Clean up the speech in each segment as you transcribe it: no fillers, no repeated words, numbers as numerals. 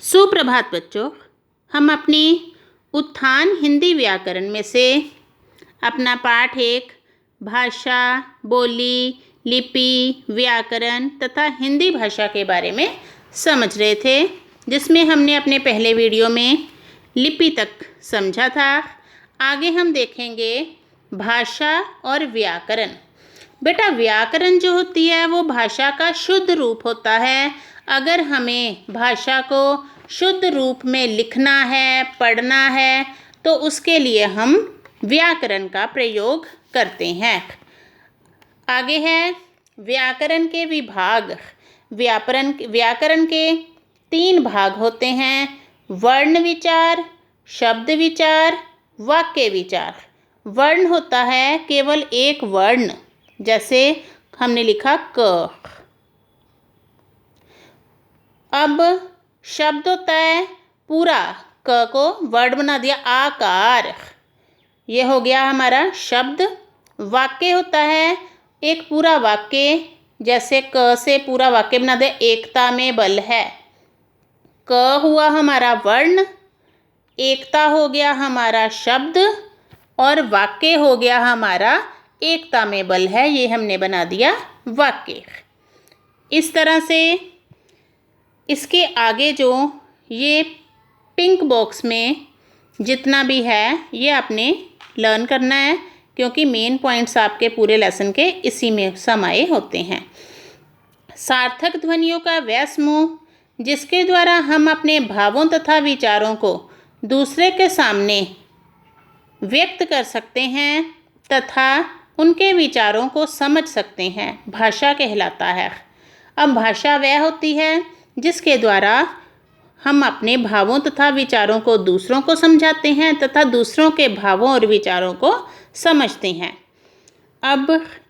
सुप्रभात बच्चों। हम अपनी उत्थान हिंदी व्याकरण में से अपना पाठ 1 भाषा, बोली, लिपि, व्याकरण तथा हिंदी भाषा के बारे में समझ रहे थे, जिसमें हमने अपने पहले वीडियो में लिपि तक समझा था। आगे हम देखेंगे भाषा और व्याकरण। बेटा, व्याकरण जो होती है वो भाषा का शुद्ध रूप होता है। अगर हमें भाषा को शुद्ध रूप में लिखना है, पढ़ना है, तो उसके लिए हम व्याकरण का प्रयोग करते हैं। आगे है व्याकरण के विभाग। व्याकरण के 3 भाग होते हैं: वर्ण विचार, शब्द विचार, वाक्य विचार। वर्ण होता है केवल एक वर्ण, जैसे हमने लिखा क। अब शब्द होता है पूरा, क को वर्ड बना दिया आकार, ये हो गया हमारा शब्द। वाक्य होता है एक पूरा वाक्य, जैसे क से पूरा वाक्य बना दिया एकता में बल है। क हुआ हमारा वर्ण, एकता हो गया हमारा शब्द और वाक्य हो गया हमारा एकता में बल है, ये हमने बना दिया वाक्य। इस तरह से इसके आगे जो ये पिंक बॉक्स में जितना भी है ये आपने लर्न करना है, क्योंकि मेन पॉइंट्स आपके पूरे लेसन के इसी में समाये होते हैं। सार्थक ध्वनियों का वह समूह जिसके द्वारा हम अपने भावों तथा विचारों को दूसरे के सामने व्यक्त कर सकते हैं तथा उनके विचारों को समझ सकते हैं, भाषा कहलाता है। अब भाषा वह होती है जिसके द्वारा हम अपने भावों तथा विचारों को दूसरों को समझाते हैं तथा दूसरों के भावों और विचारों को समझते हैं। अब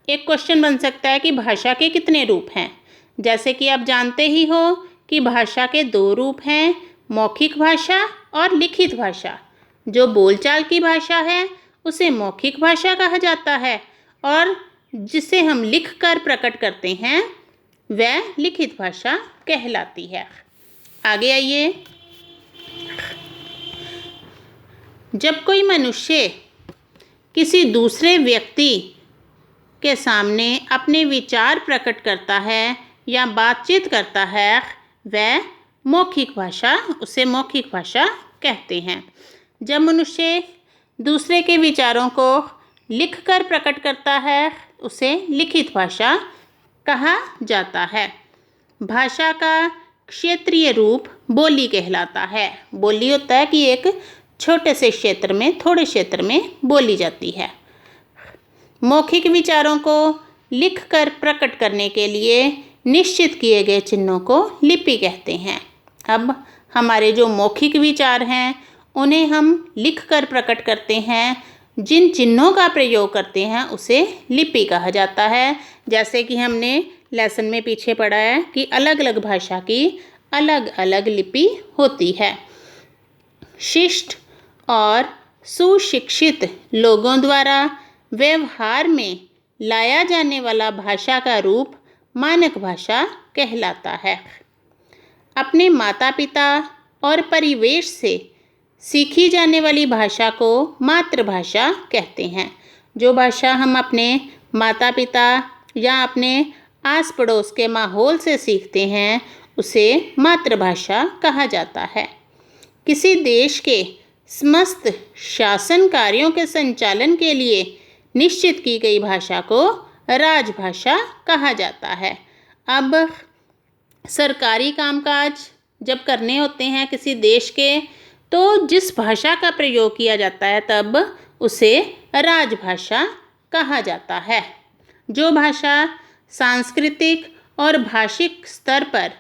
एक क्वेश्चन बन सकता है कि भाषा के कितने रूप हैं। जैसे कि आप जानते ही हो कि भाषा के 2 रूप हैं, मौखिक भाषा और लिखित भाषा। जो बोलचाल की भाषा है उसे मौखिक भाषा कहा जाता है, और जिसे हम लिख कर प्रकट करते हैं वह लिखित भाषा कहलाती है। आगे आइए। जब कोई मनुष्य किसी दूसरे व्यक्ति के सामने अपने विचार प्रकट करता है या बातचीत करता है, वह मौखिक भाषा, उसे मौखिक भाषा कहते हैं। जब मनुष्य दूसरे के विचारों को लिखकर प्रकट करता है उसे लिखित भाषा कहा जाता है। भाषा का क्षेत्रीय रूप बोली कहलाता है। बोली होता है कि एक छोटे से क्षेत्र में, थोड़े क्षेत्र में बोली जाती है। मौखिक विचारों को लिखकर प्रकट करने के लिए निश्चित किए गए चिन्हों को लिपि कहते हैं। अब हमारे जो मौखिक विचार हैं उन्हें हम लिखकर प्रकट करते हैं, जिन चिन्हों का प्रयोग करते हैं उसे लिपि कहा जाता है। जैसे कि हमने लेसन में पीछे पढ़ा है कि अलग अलग भाषा की अलग अलग लिपि होती है। शिष्ट और सुशिक्षित लोगों द्वारा व्यवहार में लाया जाने वाला भाषा का रूप मानक भाषा कहलाता है। अपने माता पिता और परिवेश से सीखी जाने वाली भाषा को मातृभाषा कहते हैं। जो भाषा हम अपने माता पिता या अपने आस पड़ोस के माहौल से सीखते हैं उसे मातृभाषा कहा जाता है। किसी देश के समस्त शासन कार्यों के संचालन के लिए निश्चित की गई भाषा को राजभाषा कहा जाता है। अब सरकारी कामकाज जब करने होते हैं किसी देश के, तो जिस भाषा का प्रयोग किया जाता है तब उसे राजभाषा कहा जाता है। जो भाषा सांस्कृतिक और भाषिक स्तर पर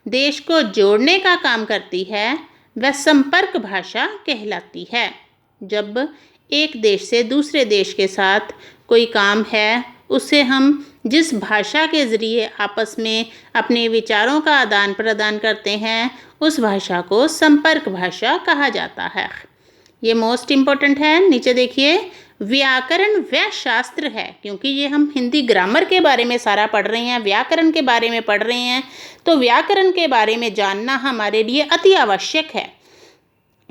देश को जोड़ने का काम करती है वह संपर्क भाषा कहलाती है। जब एक देश से दूसरे देश के साथ कोई काम है, उसे हम जिस भाषा के ज़रिए आपस में अपने विचारों का आदान प्रदान करते हैं उस भाषा को संपर्क भाषा कहा जाता है। ये मोस्ट इम्पोर्टेंट है। नीचे देखिए, व्याकरण वह शास्त्र है, क्योंकि ये हम हिंदी ग्रामर के बारे में सारा पढ़ रहे हैं, व्याकरण के बारे में पढ़ रहे हैं, तो व्याकरण के बारे में जानना हमारे लिए अति आवश्यक है।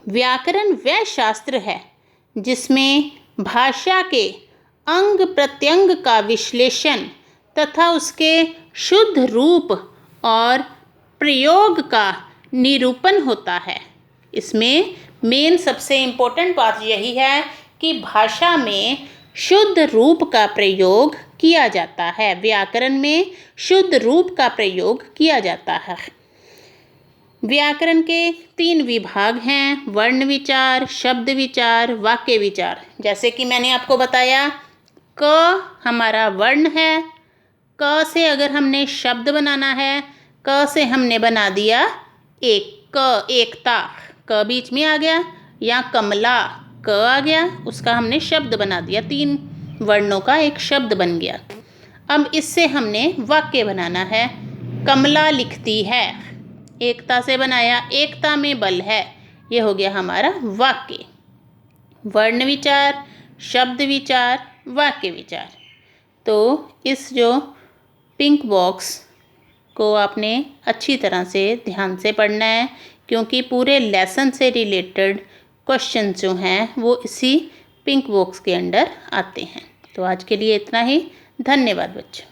व्याकरण वह शास्त्र है जिसमें भाषा के अंग प्रत्यंग का विश्लेषण तथा उसके शुद्ध रूप और प्रयोग का निरूपण होता है। इसमें मेन सबसे इम्पोर्टेंट बात यही है कि भाषा में शुद्ध रूप का प्रयोग किया जाता है। व्याकरण में शुद्ध रूप का प्रयोग किया जाता है। व्याकरण के 3 विभाग हैं, वर्ण विचार, शब्द विचार, वाक्य विचार। जैसे कि मैंने आपको बताया, क हमारा वर्ण है, क से अगर हमने शब्द बनाना है, क से हमने बना दिया एकता, क बीच में आ गया, या कमला, क आ गया, उसका हमने शब्द बना दिया, 3 वर्णों का एक शब्द बन गया। अब इससे हमने वाक्य बनाना है। कमला लिखती है, एकता से बनाया, एकता में बल है, ये हो गया हमारा वाक्य। वर्ण विचार, शब्द विचार, वाक्य विचार। तो इस जो पिंक बॉक्स को आपने अच्छी तरह से ध्यान से पढ़ना है, क्योंकि पूरे लेसन से रिलेटेड क्वेश्चन जो हैं वो इसी पिंक बॉक्स के अंडर आते हैं। तो आज के लिए इतना ही। धन्यवाद बच्चों।